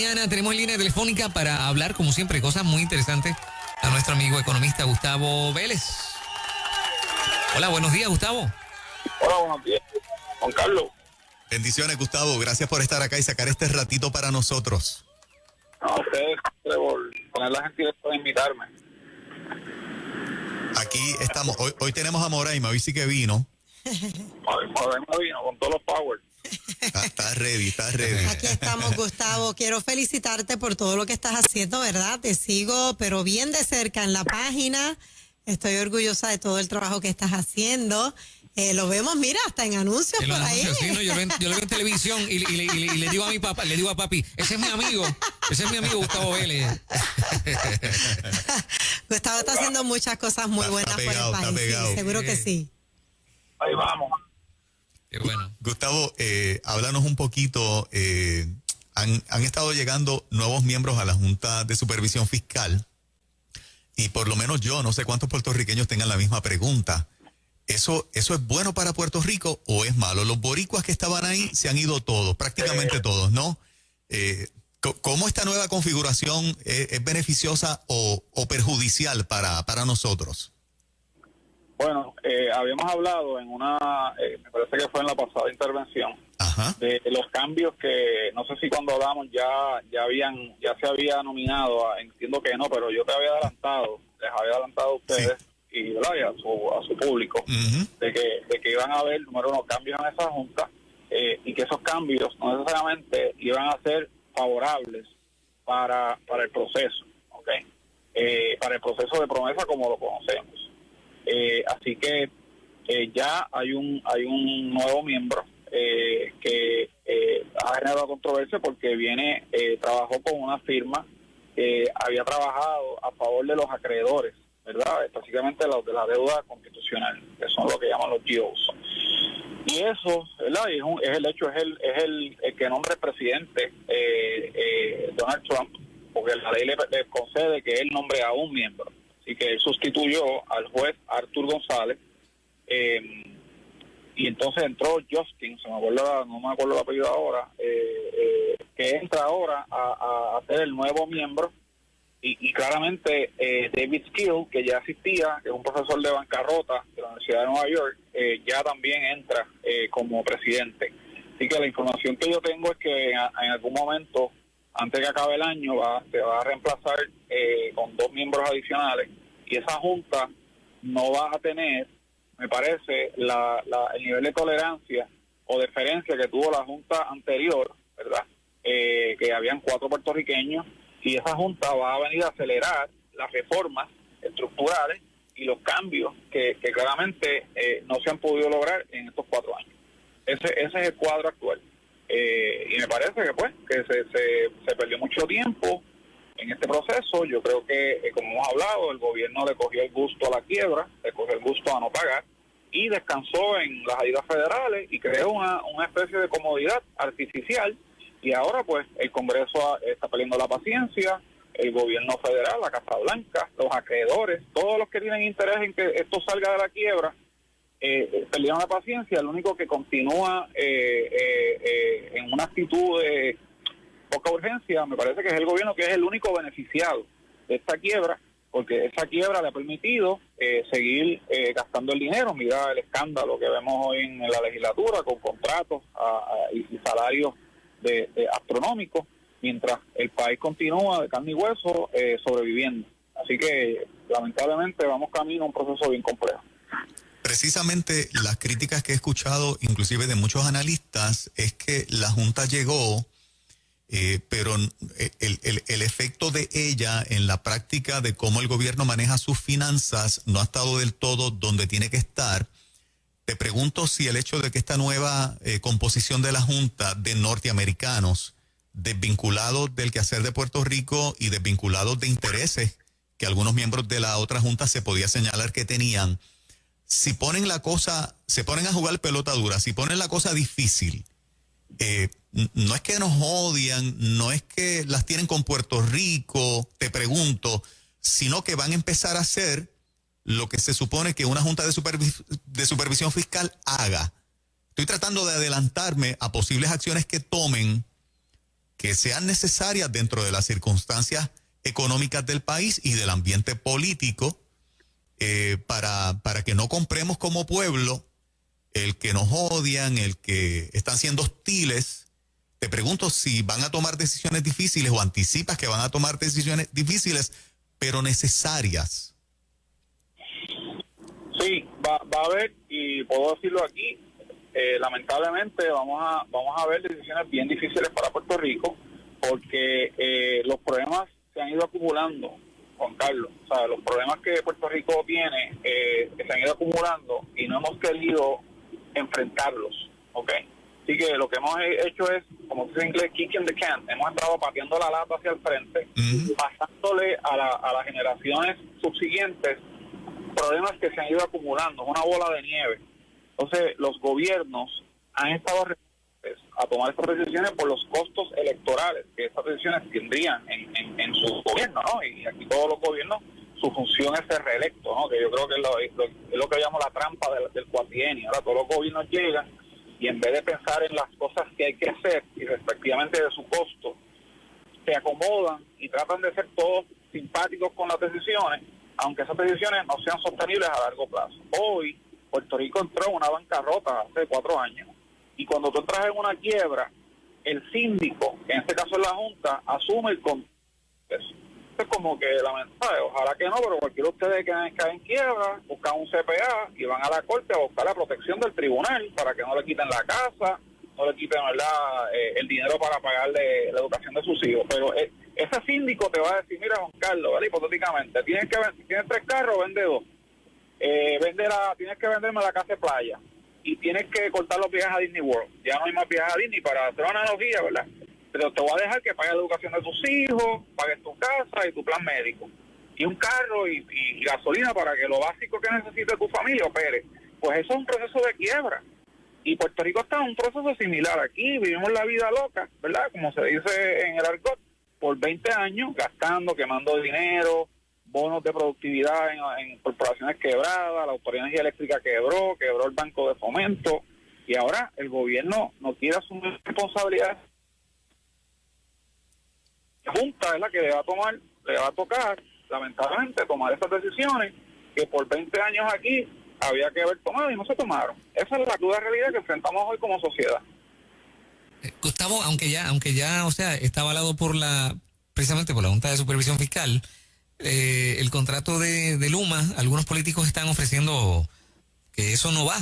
mañana tenemos en línea telefónica para hablar, como siempre, cosas muy interesantes a nuestro amigo economista Gustavo Vélez. Hola, buenos días, Gustavo. Hola, buenos días, Juan Carlos. Bendiciones, Gustavo. Gracias por estar acá y sacar este ratito para nosotros. A ustedes por poner la gentileza de invitarme. Aquí estamos. Hoy tenemos a Moraima, hoy sí que vino. Moraima vino con todos los powers. Está ready, está ready. Aquí estamos, Gustavo. Quiero felicitarte por todo lo que estás haciendo, ¿verdad? Te sigo, pero bien de cerca en la página. Estoy orgullosa de todo el trabajo que estás haciendo. Lo vemos, mira, hasta en anuncios por ahí. Sí, no, yo lo veo en televisión y le digo a mi papá, le digo a papi, ese es mi amigo Gustavo Vélez. Gustavo está haciendo muchas cosas muy buenas por el país. Sí, seguro que sí. Ahí vamos. Qué bueno. Gustavo, háblanos un poquito. Han estado llegando nuevos miembros a la Junta de Supervisión Fiscal y por lo menos yo, no sé cuántos puertorriqueños tengan la misma pregunta. ¿Eso es bueno para Puerto Rico o es malo? Los boricuas que estaban ahí se han ido todos, prácticamente todos, ¿no? ¿Cómo esta nueva configuración es beneficiosa o perjudicial para nosotros? Bueno, habíamos hablado en me parece que fue en la pasada intervención, Ajá. de los cambios que, no sé si cuando hablamos ya se había nominado, entiendo que no, pero yo les había adelantado a ustedes. Sí. Y, ¿verdad? Y a su público, de que iban a haber, número uno, cambios en esa junta, y que esos cambios no necesariamente iban a ser favorables para el proceso, ¿ok? Para el proceso de promesa como lo conocemos. Así que ya hay un nuevo miembro que ha generado controversia porque trabajó con una firma que había trabajado a favor de los acreedores, ¿verdad? Específicamente los de la deuda constitucional, que son lo que llaman los GOs. Y eso, ¿verdad? Es el que nombra el presidente Donald Trump, porque la ley le concede que él nombre a un miembro. Así que él sustituyó al juez Arthur González, y entonces entró Justin, no me acuerdo el apellido ahora, que entra ahora a ser el nuevo miembro. Y claramente David Skill, que ya asistía, que es un profesor de bancarrota de la Universidad de Nueva York, ya también entra como presidente. Así que la información que yo tengo es que en algún momento, antes que acabe el año, se va a reemplazar con 2 miembros adicionales, y esa junta no va a tener, me parece, el nivel de tolerancia o deferencia que tuvo la junta anterior, ¿verdad? Que habían 4 puertorriqueños. Y esa junta va a venir a acelerar las reformas estructurales y los cambios que claramente no se han podido lograr en estos 4 años. Ese es el cuadro actual. Y me parece que se perdió mucho tiempo en este proceso. Yo creo que, como hemos hablado, el gobierno le cogió el gusto a la quiebra, le cogió el gusto a no pagar y descansó en las ayudas federales y creó una especie de comodidad artificial. Y ahora, pues, el Congreso está perdiendo la paciencia, el gobierno federal, la Casa Blanca, los acreedores, todos los que tienen interés en que esto salga de la quiebra, perdieron la paciencia. El único que continúa en una actitud de poca urgencia, me parece que es el gobierno, que es el único beneficiado de esta quiebra, porque esa quiebra le ha permitido seguir gastando el dinero. Mira el escándalo que vemos hoy en la legislatura con contratos y salarios de astronómicos, mientras el país continúa de carne y hueso sobreviviendo. Así que lamentablemente vamos camino a un proceso bien complejo. Precisamente las críticas que he escuchado, inclusive de muchos analistas, es que la Junta llegó, pero el efecto de ella en la práctica de cómo el gobierno maneja sus finanzas no ha estado del todo donde tiene que estar. Te pregunto si el hecho de que esta nueva composición de la Junta de norteamericanos, desvinculados del quehacer de Puerto Rico y desvinculados de intereses que algunos miembros de la otra Junta se podía señalar que tenían, si ponen se ponen a jugar pelota dura, si ponen la cosa difícil, no es que nos odian, no es que las tienen con Puerto Rico, te pregunto, sino que van a empezar a hacer lo que se supone que una junta de supervisión fiscal haga. Estoy tratando de adelantarme a posibles acciones que tomen que sean necesarias dentro de las circunstancias económicas del país y del ambiente político, para que no compremos como pueblo el que nos odian, el que están siendo hostiles. Te pregunto si van a tomar decisiones difíciles o anticipas que van a tomar decisiones difíciles, pero necesarias. Sí, va a haber, y puedo decirlo aquí, lamentablemente vamos a ver decisiones bien difíciles para Puerto Rico, porque los problemas se han ido acumulando, Juan Carlos. O sea, los problemas que Puerto Rico tiene se han ido acumulando y no hemos querido enfrentarlos, ¿ok? Así que lo que hemos hecho es, como se dice en inglés, kicking the can. Hemos estado pateando la lata hacia el frente, pasándole a las generaciones subsiguientes problemas que se han ido acumulando, una bola de nieve. Entonces, los gobiernos han estado resistentes a tomar estas decisiones por los costos electorales que estas decisiones tendrían en su gobierno, ¿no? Y aquí todos los gobiernos, su función es ser reelecto, ¿no? Que yo creo que es lo que llamo la trampa del cuatrienio. Ahora todos los gobiernos llegan y en vez de pensar en las cosas que hay que hacer y respectivamente de su costo, se acomodan y tratan de ser todos simpáticos con las decisiones, aunque esas decisiones no sean sostenibles a largo plazo. Hoy, Puerto Rico entró en una bancarrota hace 4 años, y cuando tú entras en una quiebra, el síndico, que en este caso es la Junta, asume el control. Es como que, lamentable, ojalá que no, pero cualquiera de ustedes que cae en quiebra, buscan un CPA y van a la corte a buscar la protección del tribunal para que no le quiten la casa, no le quiten, ¿verdad?, el dinero para pagarle la educación de sus hijos. Pero ese síndico te va a decir, mira, Juan Carlos, ¿vale?, hipotéticamente, tienes 3 carros, vende 2. Tienes que venderme la casa de playa y tienes que cortar los viajes a Disney World. Ya no hay más viajes a Disney, para hacer una analogía, ¿verdad? Pero te voy a dejar que pagues la educación de tus hijos, pagues tu casa y tu plan médico, y un carro y gasolina para que lo básico que necesite tu familia opere. Pues eso es un proceso de quiebra, y Puerto Rico está en un proceso similar. Aquí vivimos la vida loca, ¿verdad?, como se dice en el argot, por 20 años gastando, quemando dinero, bonos de productividad en corporaciones quebradas, la Autoridad de Energía Eléctrica quebró el Banco de Fomento, y ahora el gobierno no quiere asumir responsabilidad. La Junta es la que le va a tocar, lamentablemente, tomar esas decisiones que por 20 años aquí había que haber tomado y no se tomaron. Esa es la cruda realidad que enfrentamos hoy como sociedad. Gustavo, aunque ya, o sea, está avalado precisamente por la Junta de Supervisión Fiscal, el contrato de Luma, algunos políticos están ofreciendo que eso no va.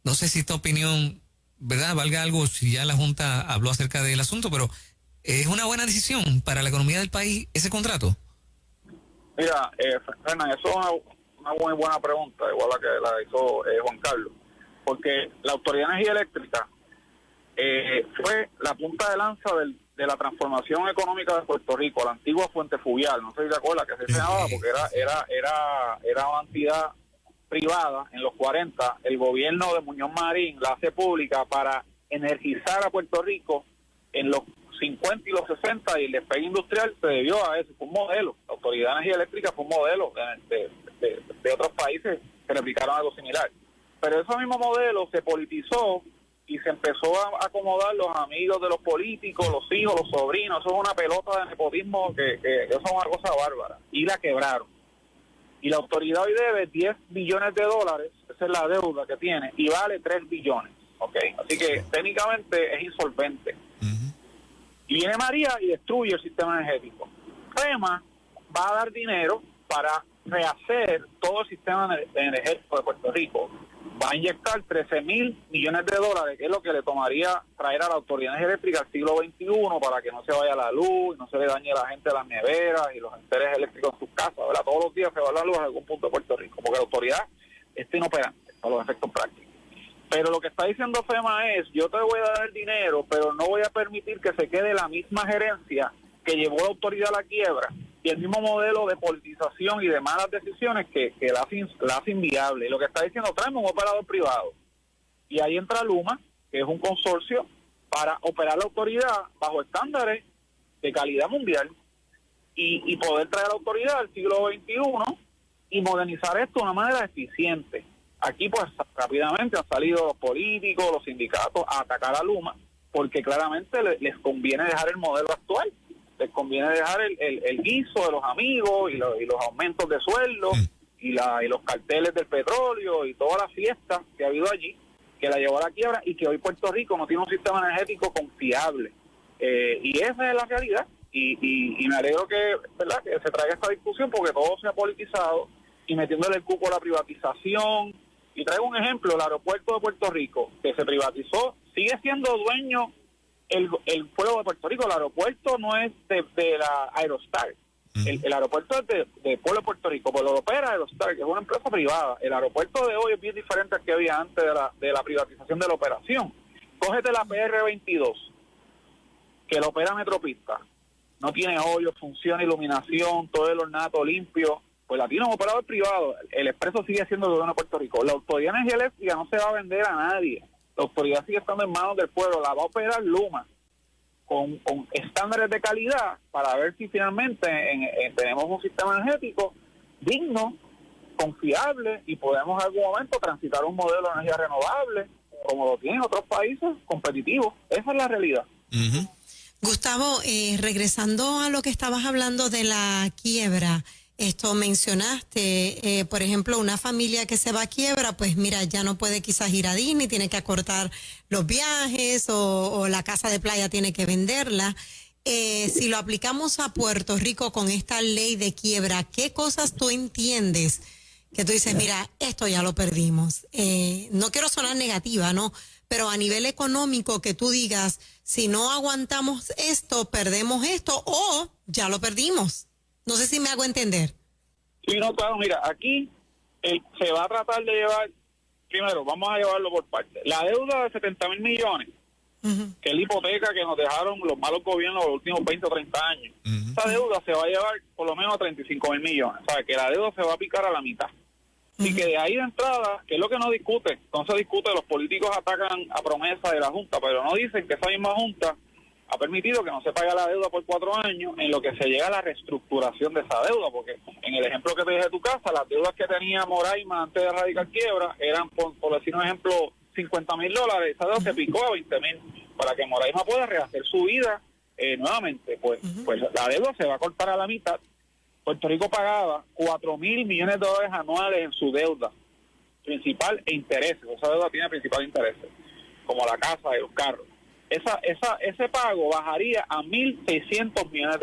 No sé si esta opinión, ¿verdad?, valga algo si ya la Junta habló acerca del asunto, pero ¿es una buena decisión para la economía del país ese contrato? Mira, Fernan, eso es una muy buena pregunta, igual la que la hizo Juan Carlos, porque la Autoridad de Energía Eléctrica fue la punta de lanza de la transformación económica de Puerto Rico, la antigua Fuente Fluvial, no sé si te acuerdas, que se llamaba, porque era una entidad privada en los 40, el gobierno de Muñoz Marín la hace pública para energizar a Puerto Rico en los 50 y los 60, y el despegue industrial se debió a eso, fue un modelo. La Autoridad de Energía Eléctrica fue un modelo de otros países que replicaron algo similar. Pero ese mismo modelo se politizó y se empezó a acomodar los amigos de los políticos, los hijos, los sobrinos. Eso es una pelota de nepotismo que eso es una cosa bárbara. Y la quebraron. Y la autoridad hoy debe $10 billones, esa es la deuda que tiene, y vale 3 billones. ¿Ok? Así que técnicamente es insolvente. Y viene María y destruye el sistema energético. FEMA va a dar dinero para rehacer todo el sistema energético de Puerto Rico. Va a inyectar $13,000 millones, que es lo que le tomaría traer a la Autoridad Eléctrica al siglo XXI para que no se vaya la luz, no se le dañe a la gente las neveras y los enseres eléctricos en sus casas, ¿verdad? Todos los días se va la luz en algún punto de Puerto Rico, porque la autoridad está inoperante a los efectos prácticos. Pero lo que está diciendo FEMA es, yo te voy a dar el dinero, pero no voy a permitir que se quede la misma gerencia que llevó la autoridad a la quiebra y el mismo modelo de politización y de malas decisiones que la hace inviable. Y lo que está diciendo, tráeme un operador privado. Y ahí entra Luma, que es un consorcio para operar la autoridad bajo estándares de calidad mundial y poder traer la autoridad al siglo XXI y modernizar esto de una manera eficiente. Aquí pues rápidamente han salido los políticos, los sindicatos a atacar a Luma, porque claramente les conviene dejar el modelo actual, les conviene dejar el guiso de los amigos y los aumentos de sueldo y los carteles del petróleo y toda la fiesta que ha habido allí, que la llevó a la quiebra y que hoy Puerto Rico no tiene un sistema energético confiable. Y esa es la realidad. Y me alegro ¿verdad?, que se traiga esta discusión, porque todo se ha politizado y metiéndole el cupo a la privatización. Y traigo un ejemplo: el aeropuerto de Puerto Rico, que se privatizó, sigue siendo dueño el pueblo de Puerto Rico. El aeropuerto no es de la Aerostar. El aeropuerto es del pueblo de Puerto Rico, pero lo opera Aerostar, que es una empresa privada. El aeropuerto de hoy es bien diferente al que había antes de la privatización de la operación. Cógete la PR22, que la opera Metropista. No tiene hoyo, funciona, iluminación, todo el ornato limpio. Pues la tiene un operador privado. El Expreso sigue siendo el gobierno de Puerto Rico. La Autoridad de Energía Eléctrica no se va a vender a nadie. La autoridad sigue estando en manos del pueblo. La va a operar Luma con estándares de calidad para ver si finalmente tenemos un sistema energético digno, confiable, y podemos en algún momento transitar un modelo de energía renovable como lo tienen otros países competitivos. Esa es la realidad. Gustavo, regresando a lo que estabas hablando de la quiebra, mencionaste, por ejemplo, una familia que se va a quiebra, pues mira, ya no puede quizás ir a Disney, tiene que acortar los viajes o la casa de playa tiene que venderla. Si lo aplicamos a Puerto Rico con esta ley de quiebra, ¿qué cosas tú entiendes que tú dices, mira, esto ya lo perdimos? No quiero sonar negativa, ¿no? Pero a nivel económico, que tú digas, si no aguantamos esto, perdemos esto, o ya lo perdimos. No sé si me hago entender. Sí, no, claro, mira, aquí se va a tratar de llevar, primero, vamos a llevarlo por partes. La deuda de 70,000 millones, que es la hipoteca que nos dejaron los malos gobiernos los últimos 20 o 30 años, esa deuda se va a llevar por lo menos a 35,000 millones. O sea, que la deuda se va a picar a la mitad. Y que de ahí de entrada, que es lo que no discute, no se discute, los políticos atacan a promesa de la Junta, pero no dicen que esa misma Junta ha permitido que no se pague la deuda por 4 años, en lo que se llega a la reestructuración de esa deuda, porque en el ejemplo que te dije de tu casa, las deudas que tenía Moraima antes de radicar quiebra eran, por decir un ejemplo, $50,000, esa deuda se picó a 20,000, para que Moraima pueda rehacer su vida nuevamente. Pues la deuda se va a cortar a la mitad. Puerto Rico pagaba $4,000 millones anuales en su deuda principal e intereses. Esa deuda tiene principal intereses, como la casa y los carros. Ese pago bajaría a $1,600 millones.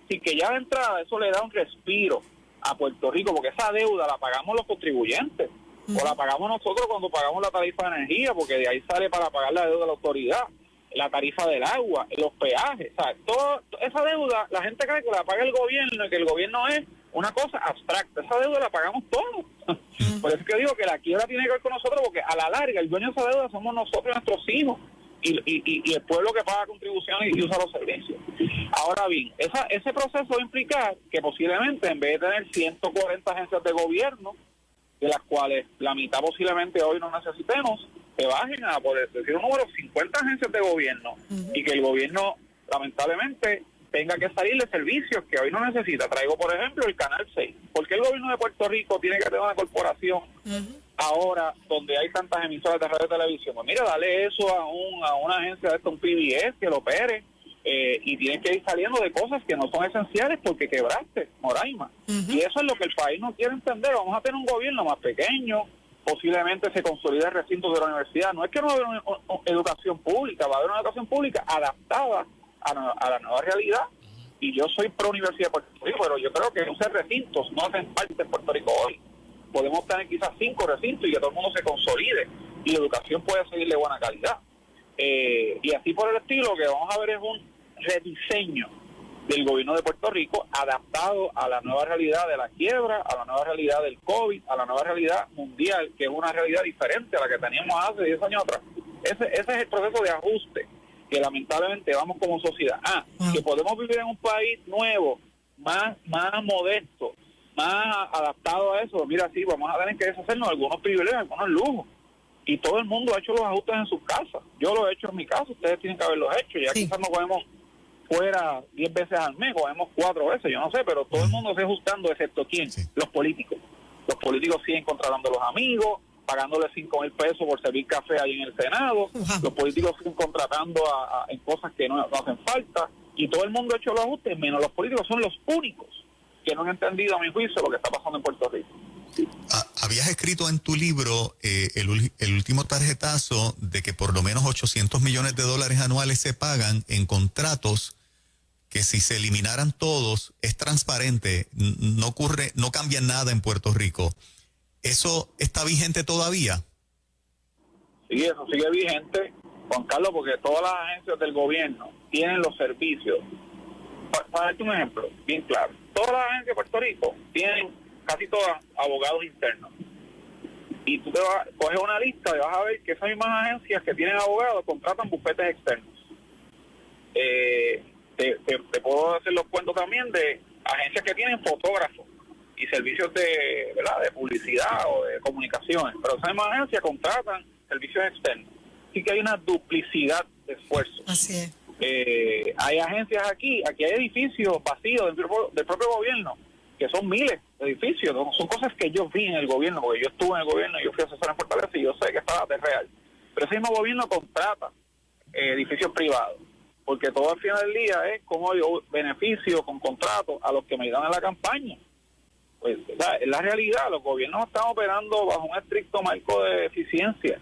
Así que ya de entrada eso le da un respiro a Puerto Rico, porque esa deuda la pagamos los contribuyentes, o la pagamos nosotros cuando pagamos la tarifa de energía, porque de ahí sale para pagar la deuda de la autoridad, la tarifa del agua, los peajes. O sea, toda esa deuda, la gente cree que la paga el gobierno y que el gobierno es una cosa abstracta. Esa deuda la pagamos todos. Por eso es que digo que la quiebra tiene que ver con nosotros, porque a la larga el dueño de esa deuda somos nosotros y nuestros hijos, y el pueblo que paga contribuciones y usa los servicios. Ahora bien, ese proceso va a implicar que posiblemente, en vez de tener 140 agencias de gobierno, de las cuales la mitad posiblemente hoy no necesitemos, se bajen a, por decir un número, 50 agencias de gobierno, y que el gobierno lamentablemente tenga que salir de servicios que hoy no necesita. Traigo, por ejemplo, el Canal 6. ¿Por qué el gobierno de Puerto Rico tiene que tener una corporación ahora donde hay tantas emisoras de radio y televisión? Pues mira, dale eso a una agencia de esto, un PBS, que lo opere, y tienes que ir saliendo de cosas que no son esenciales porque quebraste, Moraima. Y eso es lo que el país no quiere entender. Vamos a tener un gobierno más pequeño, posiblemente se consolide el recinto de la universidad. No es que no va a haber una educación pública, va a haber una educación pública adaptada a la nueva realidad. Y yo soy pro Universidad de Puerto Rico, pero yo creo que 11 recintos no hacen parte de Puerto Rico hoy. Podemos tener quizás 5 recintos y que todo el mundo se consolide y la educación pueda seguir de buena calidad. Y así por el estilo, que vamos a ver es un rediseño del gobierno de Puerto Rico adaptado a la nueva realidad de la quiebra, a la nueva realidad del COVID, a la nueva realidad mundial, que es una realidad diferente a la que teníamos hace 10 años atrás. Ese es el proceso de ajuste que lamentablemente vamos como sociedad. Que podemos vivir en un país nuevo, más modesto, más adaptado a eso. Mira, sí, vamos a tener que deshacernos de algunos privilegios, algunos lujos. Y todo el mundo ha hecho los ajustes en sus casas. Yo lo he hecho en mi casa, ustedes tienen que haberlos hecho. Ya quizás no podemos fuera 10 veces al mes, cogemos 4 veces, yo no sé, pero todo el mundo se está ajustando, excepto ¿quién? Los políticos. Los políticos siguen contratando a los amigos, pagándole 5,000 pesos por servir café ahí en el Senado. Wow. Los políticos siguen contratando en cosas que no hacen falta, y todo el mundo ha hecho los ajustes, menos los políticos. Son los únicos que no han entendido, a mi juicio, lo que está pasando en Puerto Rico. Habías escrito en tu libro el último tarjetazo de que por lo menos $800 millones anuales se pagan en contratos que si se eliminaran todos es transparente, no cambia nada en Puerto Rico. ¿Eso está vigente todavía? Sí, eso sigue vigente, Juan Carlos, porque todas las agencias del gobierno tienen los servicios. Para darte un ejemplo bien claro, todas las agencias de Puerto Rico tienen casi todas abogados internos. Y tú coges una lista y vas a ver que esas mismas agencias que tienen abogados contratan bufetes externos. Te puedo hacer los cuentos también de agencias que tienen fotógrafos y servicios de, ¿verdad?, de publicidad o de comunicaciones, pero esas mismas agencias contratan servicios externos. Así que hay una duplicidad de esfuerzos. Así es. Hay agencias aquí hay edificios vacíos del propio gobierno, que son miles de edificios, ¿no? Son cosas que yo vi en el gobierno, porque yo estuve en el gobierno y yo fui asesor en Fortaleza y yo sé que está de real. Pero ese mismo gobierno contrata edificios privados, porque todo al final del día es como yo beneficio con contratos a los que me ayudan en la campaña. Pues es la realidad, los gobiernos están operando bajo un estricto marco de eficiencia,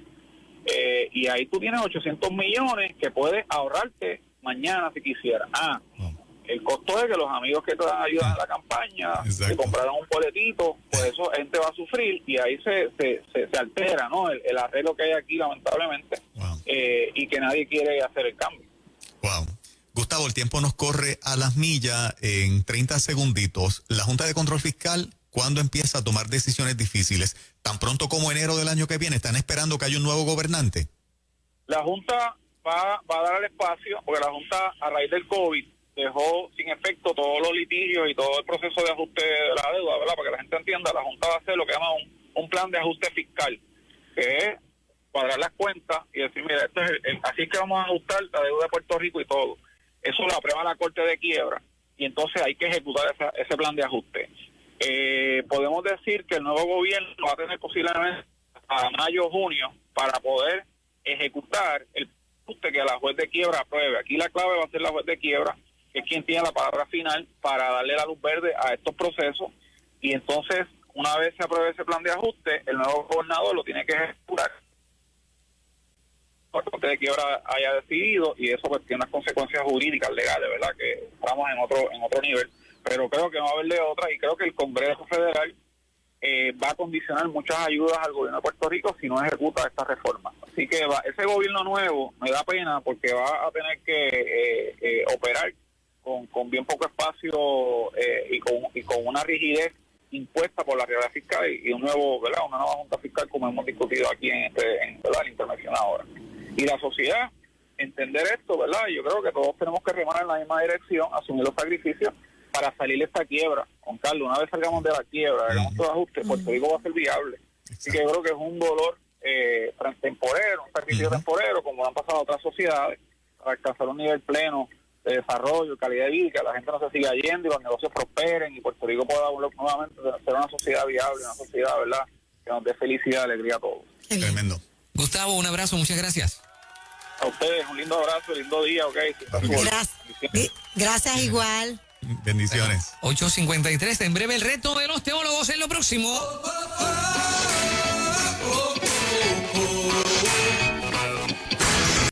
y ahí tú tienes 800 millones que puedes ahorrarte mañana si quisieras. El costo es que los amigos que te dan ayuda en la campaña, que compraron un boletito, pues eso gente va a sufrir, y ahí se altera, ¿no?, el arreglo que hay aquí, lamentablemente. Wow. Y que nadie quiere hacer el cambio. Wow. Gustavo, el tiempo nos corre a las millas. En 30 segunditos, la Junta de Control Fiscal, ¿cuándo empieza a tomar decisiones difíciles? ¿Tan pronto como enero del año que viene? ¿Están esperando que haya un nuevo gobernante? La Junta va a dar el espacio, porque la Junta, a raíz del COVID, dejó sin efecto todos los litigios y todo el proceso de ajuste de la deuda, ¿verdad? Para que la gente entienda, la Junta va a hacer lo que llama un plan de ajuste fiscal, que es cuadrar las cuentas y decir, mira, esto es así que vamos a ajustar la deuda de Puerto Rico y todo. Eso lo aprueba la Corte de Quiebra, y entonces hay que ejecutar ese plan de ajuste. Podemos decir que el nuevo gobierno va a tener posiblemente a mayo o junio para poder ejecutar el ajuste que la juez de quiebra apruebe. Aquí la clave va a ser la juez de quiebra, que es quien tiene la palabra final para darle la luz verde a estos procesos, y entonces una vez se apruebe ese plan de ajuste, el nuevo gobernador lo tiene que ejecutar. La Corte de Quiebra haya decidido, y eso pues tiene unas consecuencias jurídicas, legales, ¿verdad?, que estamos en otro nivel, pero creo que no va a haber de otra, y creo que el Congreso Federal va a condicionar muchas ayudas al gobierno de Puerto Rico si no ejecuta esta reforma. Así que ese gobierno nuevo me da pena, porque va a tener que operar con bien poco espacio, y con una rigidez impuesta por la realidad fiscal, y un nuevo, ¿verdad?, una nueva junta fiscal, como hemos discutido aquí en la intervención ahora. Y la sociedad, entender esto, ¿verdad? Yo creo que todos tenemos que remar en la misma dirección, asumir los sacrificios para salir de esta quiebra. Juan Carlos, una vez salgamos de la quiebra, hagamos todo ajuste, Puerto Rico va a ser viable. Así que yo creo que es un dolor temporero, un sacrificio temporero, como han pasado otras sociedades, para alcanzar un nivel pleno de desarrollo, calidad de vida, y que la gente no se siga yendo y los negocios prosperen y Puerto Rico pueda nuevamente ser una sociedad viable, una sociedad, ¿verdad?, que nos dé felicidad, alegría a todos. Tremendo. Gustavo, un abrazo, muchas gracias. A ustedes, un lindo abrazo, lindo día, ¿ok? Gracias igual. Bendiciones. 8:53, en breve el reto de los teólogos en lo próximo.